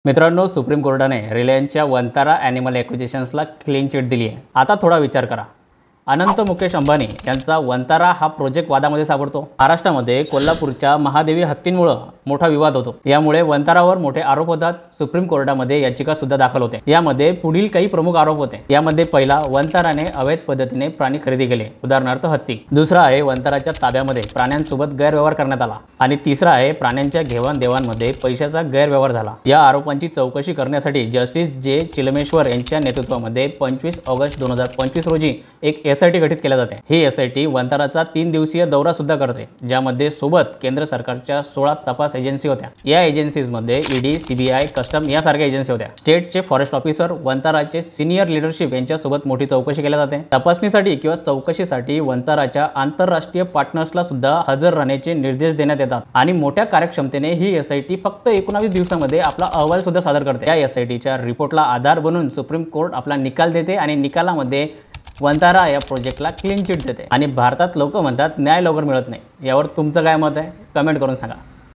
मित्रांनो, सुप्रीम कोर्टाने रिलायन्सच्या Vantara animal ॲक्विजिशन्सला clean chit दिली आहे। आता थोडा विचार करा, अनंत मुकेश अंबानी यांचा वंतारा हा प्रोजेक्ट वादामध्ये सापडतो। महाराष्ट्रामध्ये कोल्हापूरच्या महादेवी हत्तींमुळे मोठा विवाद होतो। यामुळे वंतारावर मोठे आरोप होतात। सुप्रीम कोर्टामध्ये याचिका सुद्धा दाखल होते। यामध्ये पुढील काही प्रमुख आरोप होते। यामध्ये पहिला, वंताराने अवैध पद्धतीने प्राणी खरेदी केले, उदाहरणार्थ हत्ती। दुसरा आहे वंताराच्या ताब्यामध्ये प्राण्यांसोबत गैरव्यवहार करण्यात आला। आणि तिसरा आहे प्राण्यांच्या घेवाणदेवाणमध्ये पैशाचा गैरव्यवहार झाला। या आरोपांची चौकशी करण्यासाठी जस्टिस जे चिलमेश्वर यांच्या नेतृत्वामध्ये 25 ऑगस्ट 2025 रोजी एक एसआयटी गठीत केल्या जाते। ही एसआयटी वंताराचा 3 दिवसीय दौरा सुद्धा करते, ज्यामध्ये सोबत केंद्र सरकारच्या 16 तपास एजन्सी होत्या। या एजन्सीजमध्ये ईडी, सीबीआय, कस्टम यासारख्या एजन्सी होत्या। स्टेटचे फॉरेस्ट ऑफिसर, वंताराचे सिनियर लीडरशिप यांच्यासोबत मोठी चौकशी केल्या जाते। तपासणीसाठी किंवा चौकशीसाठी वंताराच्या आंतरराष्ट्रीय पार्टनर्सला सुद्धा हजर राहण्याचे निर्देश देण्यात येतात। आणि मोठ्या कार्यक्षमतेने ही एसआयटी फक्त 19 दिवसांमध्ये आपला अहवाल सुद्धा सादर करते। या एसआयटीच्या रिपोर्टला आधार बनून सुप्रीम कोर्ट आपला निकाल देते आणि निकालामध्ये वंतारा या प्रोजेक्टला क्लीन चिट देते। आणि भारतात लोक म्हणतात न्याय लवकर मिळत नाही। यावर तुमचं काय मत आहे? कमेंट करून सांगा।